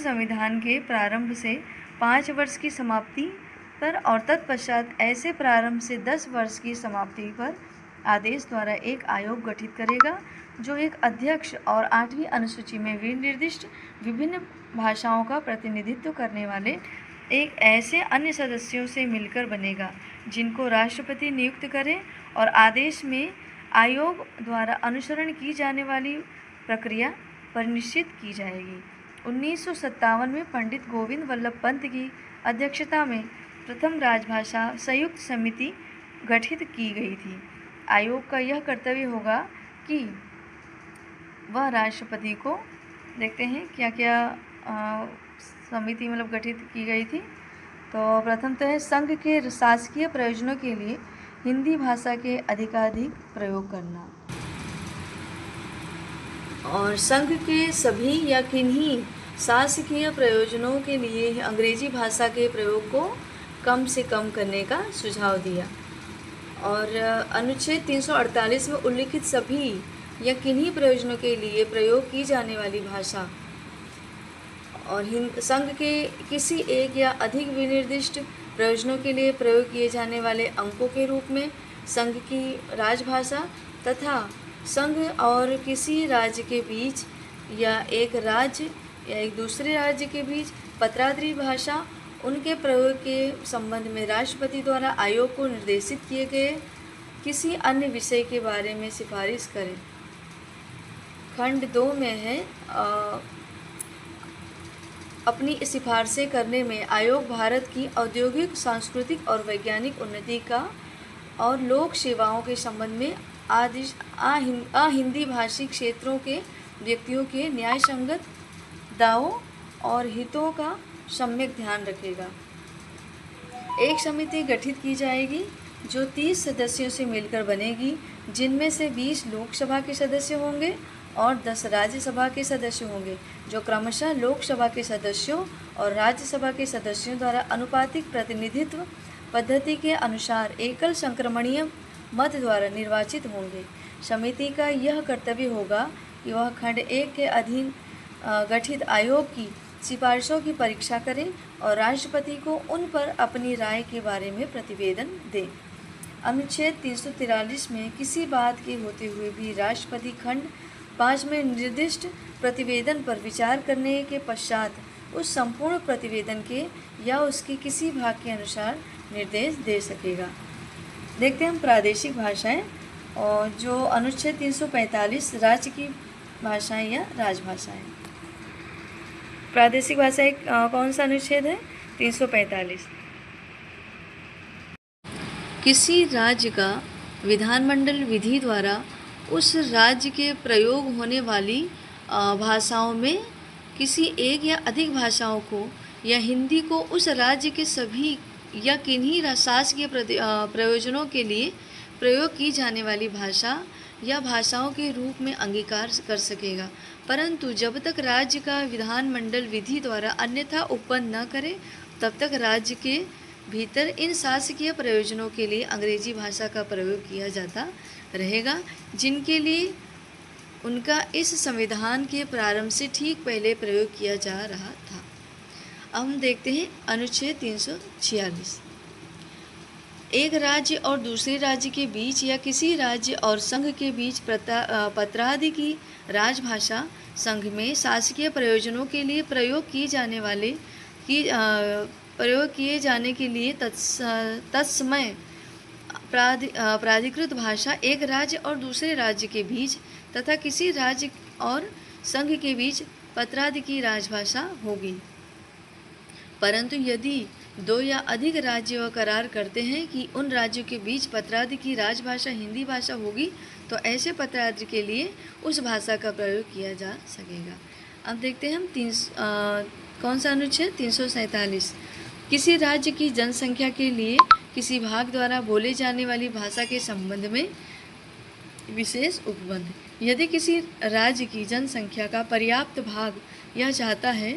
संविधान के प्रारंभ से 5 वर्ष की समाप्ति पर और तत्पश्चात ऐसे प्रारंभ से 10 वर्ष की समाप्ति पर आदेश द्वारा एक आयोग गठित करेगा, जो एक अध्यक्ष और 8वीं अनुसूची में निर्दिष्ट विभिन्न भाषाओं का प्रतिनिधित्व करने वाले एक ऐसे अन्य सदस्यों से मिलकर बनेगा, जिनको राष्ट्रपति नियुक्त करे, और आदेश में आयोग द्वारा अनुसरण की जाने वाली प्रक्रिया पर निश्चित की जाएगी। 1957 में पंडित गोविंद वल्लभ पंत की अध्यक्षता में प्रथम राजभाषा संयुक्त समिति गठित की गई थी। आयोग का यह कर्तव्य होगा कि वह राष्ट्रपति को, देखते हैं क्या क्या समिति गठित की गई थी। तो प्रथम तो है संघ के शासकीय प्रयोजनों के लिए हिंदी भाषा के अधिकाधिक प्रयोग करना, और संघ के सभी या किन्हीं शासकीय प्रयोजनों के लिए अंग्रेजी भाषा के प्रयोग को कम से कम करने का सुझाव दिया। और अनुच्छेद 348 में उल्लिखित सभी या किन्हीं प्रयोजनों के लिए प्रयोग की जाने वाली भाषा और संघ के किसी एक या अधिक विनिर्दिष्ट प्रयोजनों के लिए प्रयोग किए जाने वाले अंकों के रूप में संघ की राजभाषा तथा संघ और किसी राज्य के बीच या एक राज्य या एक दूसरे राज्य के बीच पत्रादरी भाषा, उनके प्रयोग के संबंध में राष्ट्रपति द्वारा आयोग को निर्देशित किए गए किसी अन्य विषय के बारे में सिफारिश करें। खंड 2 में है अपनी सिफारिशें करने में आयोग भारत की औद्योगिक, सांस्कृतिक और वैज्ञानिक उन्नति का और लोक सेवाओं के संबंध में अहिंदी भाषी क्षेत्रों के व्यक्तियों के न्यायसंगत दावों और हितों का सम्यक ध्यान रखेगा। एक समिति गठित की जाएगी जो 30 सदस्यों से मिलकर बनेगी, जिनमें से 20 लोकसभा के सदस्य होंगे और 10 राज्यसभा के सदस्य होंगे, जो क्रमशः लोकसभा के सदस्यों और राज्यसभा के सदस्यों द्वारा अनुपातिक प्रतिनिधित्व पद्धति के अनुसार एकल संक्रमणीय मत द्वारा निर्वाचित होंगे। समिति का यह कर्तव्य होगा कि वह खंड 1 के अधीन गठित आयोग की सिफारिशों की परीक्षा करें और राष्ट्रपति को उन पर अपनी राय के बारे में प्रतिवेदन दें। अनुच्छेद 343 में किसी बात के होते हुए भी राष्ट्रपति खंड 5 में निर्दिष्ट प्रतिवेदन पर विचार करने के पश्चात उस संपूर्ण प्रतिवेदन के या उसके किसी भाग के अनुसार निर्देश दे सकेगा। देखते हैं हम प्रादेशिक भाषाएं, और जो अनुच्छेद 345 राज्य की भाषाएं या राजभाषाएं। प्रादेशिक भाषा कौन सा अनुच्छेद है? 345। किसी राज्य का विधानमंडल विधि द्वारा उस राज्य के प्रयोग होने वाली भाषाओं में किसी एक या अधिक भाषाओं को या हिंदी को उस राज्य के सभी या किन्हीं शासकीय प्रयोजनों के लिए प्रयोग की जाने वाली भाषा या भाषाओं के रूप में अंगीकार कर सकेगा, परंतु जब तक राज्य का विधानमंडल विधि द्वारा अन्यथा उत्पन्न न करे, तब तक राज्य के भीतर इन शासकीय प्रयोजनों के लिए अंग्रेजी भाषा का प्रयोग किया जाता रहेगा, जिनके लिए उनका इस संविधान के प्रारंभ से ठीक पहले प्रयोग किया जा रहा था। अब हम देखते हैं अनुच्छेद 346। एक राज्य और दूसरे राज्य के बीच या किसी राज्य और संघ के बीच पत्रादि की राजभाषा संघ में शासकीय प्रयोजनों के लिए प्रयोग किए जाने के लिए तत्समय प्राधिकृत भाषा एक राज्य और दूसरे राज्य के बीच तथा किसी राज्य और संघ के बीच पत्रादि की राजभाषा होगी। परंतु यदि 2 या अधिक राज्य करार करते हैं कि उन राज्यों के बीच पत्रादि की राजभाषा हिंदी भाषा होगी, तो ऐसे पत्रादि के लिए उस भाषा का प्रयोग किया जा सकेगा। अब देखते हैं हम कौन सा अनुच्छेद? 347। किसी राज्य की जनसंख्या के लिए किसी भाग द्वारा बोले जाने वाली भाषा के संबंध में विशेष उपबंध। यदि किसी राज्य की जनसंख्या का पर्याप्त भाग यह चाहता है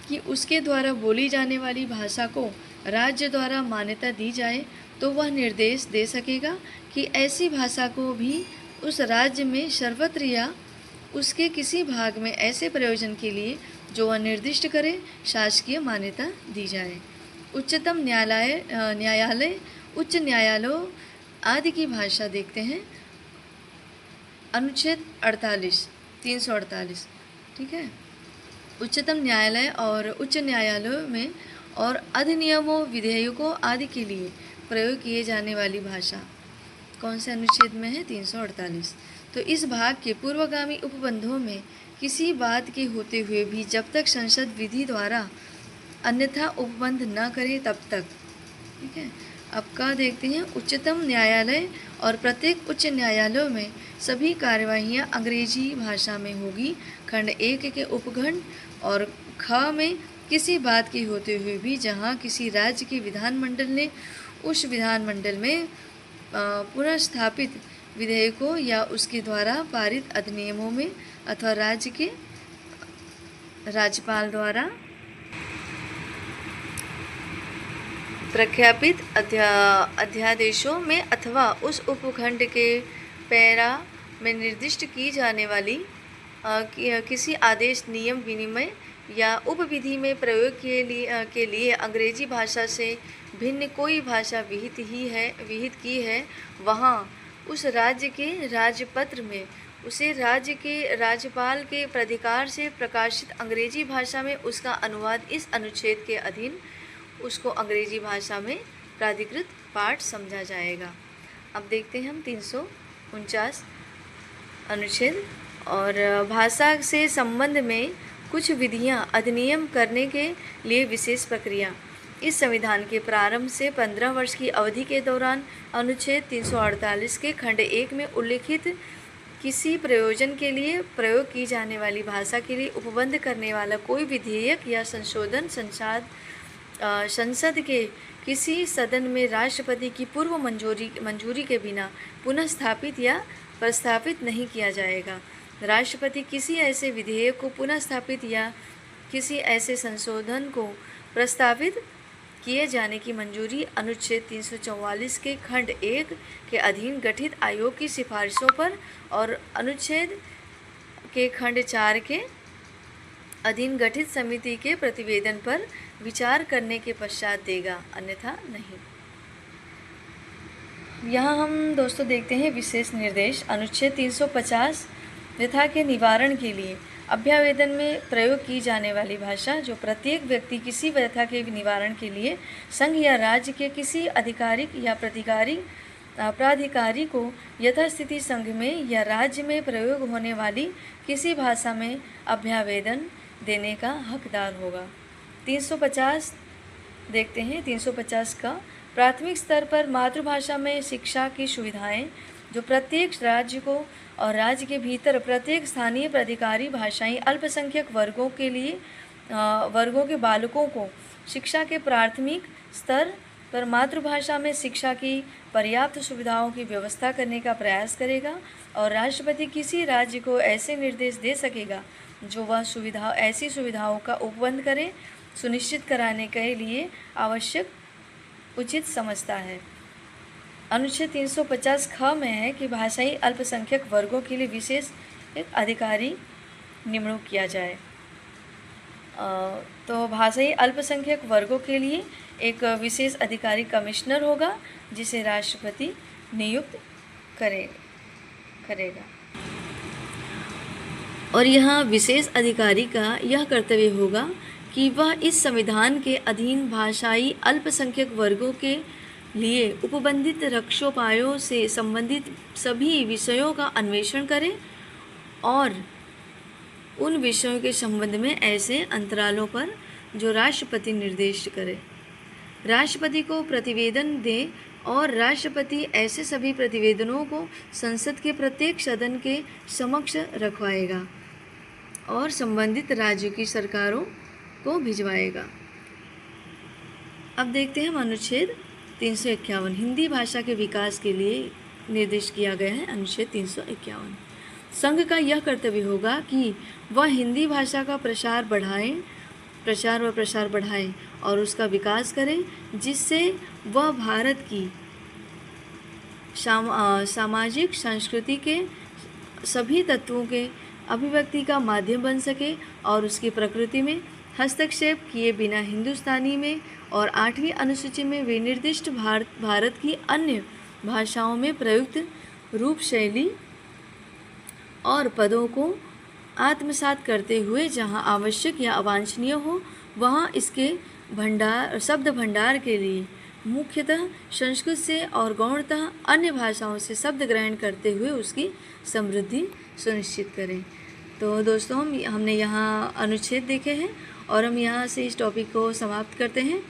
कि उसके द्वारा बोली जाने वाली भाषा को राज्य द्वारा मान्यता दी जाए, तो वह निर्देश दे सकेगा कि ऐसी भाषा को भी उस राज्य में सर्वत्र या उसके किसी भाग में ऐसे प्रयोजन के लिए जो वह निर्दिष्ट करे, शासकीय मान्यता दी जाए। उच्चतम न्यायालय उच्च न्यायालयों आदि की भाषा देखते हैं। अनुच्छेद 48 348, ठीक है। उच्चतम न्यायालय और उच्च न्यायालयों में और अधिनियमों, विधेयकों आदि के लिए प्रयोग किए जाने वाली भाषा कौन से अनुच्छेद में है? 348। तो इस भाग के पूर्वगामी उपबंधों में किसी बात के होते हुए भी जब तक संसद विधि द्वारा अन्यथा उपबंध न करे तब तक, ठीक है। अब का देखते हैं। उच्चतम न्यायालय और प्रत्येक उच्च न्यायालयों में सभी कार्यवाहियाँ अंग्रेजी भाषा में होगी। खंड 1 के उपखंड और ख में किसी बात के होते हुए भी जहाँ किसी राज्य के विधानमंडल ने उस विधानमंडल में पुनः स्थापित विधेयकों या उसके द्वारा पारित अधिनियमों में अथवा राज्य के राज्यपाल द्वारा प्रख्यापित अध्यादेशों में अथवा उस उपखंड के पैरा में निर्दिष्ट की जाने वाली किसी आदेश, नियम, विनिमय या उपविधि में प्रयोग के लिए अंग्रेजी भाषा से भिन्न कोई भाषा विहित की है, वहाँ उस राज्य के राजपत्र में उसे राज्य के राज्यपाल के प्राधिकार से प्रकाशित अंग्रेजी भाषा में उसका अनुवाद इस अनुच्छेद के अधीन उसको अंग्रेजी भाषा में प्राधिकृत पाठ समझा जाएगा। अब देखते हैं हम 349 अनुच्छेद और भाषा से संबंध में कुछ विधियां अधिनियम करने के लिए विशेष प्रक्रिया। इस संविधान के प्रारंभ से 15 वर्ष की अवधि के दौरान अनुच्छेद 348 के खंड 1 में उल्लिखित किसी प्रयोजन के लिए प्रयोग की जाने वाली भाषा के लिए उपबंध करने वाला कोई विधेयक या संशोधन संसद के किसी सदन में राष्ट्रपति की पूर्व मंजूरी के बिना पुनः स्थापित या प्रस्तावित नहीं किया जाएगा। राष्ट्रपति किसी ऐसे विधेयक को पुनः स्थापित या किसी ऐसे संशोधन को प्रस्तावित किए जाने की मंजूरी अनुच्छेद 344 के खंड 1 के अधीन गठित आयोग की सिफारिशों पर और अनुच्छेद के खंड 4 के अधीन गठित समिति के प्रतिवेदन पर विचार करने के पश्चात देगा, अन्यथा नहीं। यहाँ हम दोस्तों देखते हैं विशेष निर्देश। अनुच्छेद 350 व्यथा के निवारण के लिए अभ्यावेदन में प्रयोग की जाने वाली भाषा, जो प्रत्येक व्यक्ति किसी व्यथा के निवारण के लिए संघ या राज्य के किसी आधिकारिक या प्राधिकारी को यथास्थिति संघ में या राज्य में प्रयोग होने वाली किसी भाषा में अभ्यावेदन देने का हकदार होगा। 350 देखते हैं। 350 का प्राथमिक स्तर पर मातृभाषा में शिक्षा की सुविधाएं, जो प्रत्येक राज्य को और राज्य के भीतर प्रत्येक स्थानीय प्राधिकारी भाषाई अल्पसंख्यक वर्गों के बालकों को शिक्षा के प्राथमिक स्तर पर मातृभाषा में शिक्षा की पर्याप्त सुविधाओं की व्यवस्था करने का प्रयास करेगा। और राष्ट्रपति किसी राज्य को ऐसे निर्देश दे सकेगा जो वह ऐसी सुविधाओं का उपबंध करे, सुनिश्चित कराने के लिए आवश्यक उचित समझता है। अनुच्छेद 350 ख में है कि भाषाई अल्पसंख्यक वर्गों के लिए विशेष एक अधिकारी नियुक्त किया जाए। तो भाषाई अल्पसंख्यक वर्गों के लिए एक विशेष अधिकारी कमिश्नर होगा, जिसे राष्ट्रपति नियुक्त करेगा। और यहाँ विशेष अधिकारी का यह कर्तव्य होगा कि वह इस संविधान के अधीन भाषाई अल्पसंख्यक वर्गों के लिए उपबंधित रक्षोपायों से संबंधित सभी विषयों का अन्वेषण करे और उन विषयों के संबंध में ऐसे अंतरालों पर जो राष्ट्रपति निर्देशित करे, राष्ट्रपति को प्रतिवेदन दे और राष्ट्रपति ऐसे सभी प्रतिवेदनों को संसद के प्रत्येक सदन के समक्ष रखवाएगा और संबंधित राज्यों की सरकारों को भिजवाएगा। अब देखते हैं अनुच्छेद 351 हिंदी भाषा के विकास के लिए निर्देश किया गया है। अनुच्छेद 351 संघ का यह कर्तव्य होगा कि वह हिंदी भाषा का प्रसार व प्रसार बढ़ाए और उसका विकास करें, जिससे वह भारत की सामाजिक संस्कृति के सभी तत्वों के अभिव्यक्ति का माध्यम बन सके और उसकी प्रकृति में हस्तक्षेप किए बिना हिंदुस्तानी में और 8वीं अनुसूची में विनिर्दिष्ट भारत की अन्य भाषाओं में प्रयुक्त रूप, शैली और पदों को आत्मसात करते हुए जहाँ आवश्यक या अवांछनीय हो वहाँ इसके शब्द भंडार के लिए मुख्यतः संस्कृत से और गौणतः अन्य भाषाओं से शब्द ग्रहण करते हुए उसकी समृद्धि सुनिश्चित करें। तो दोस्तों हमने यहाँ अनुच्छेद देखे हैं और हम यहाँ से इस टॉपिक को समाप्त करते हैं।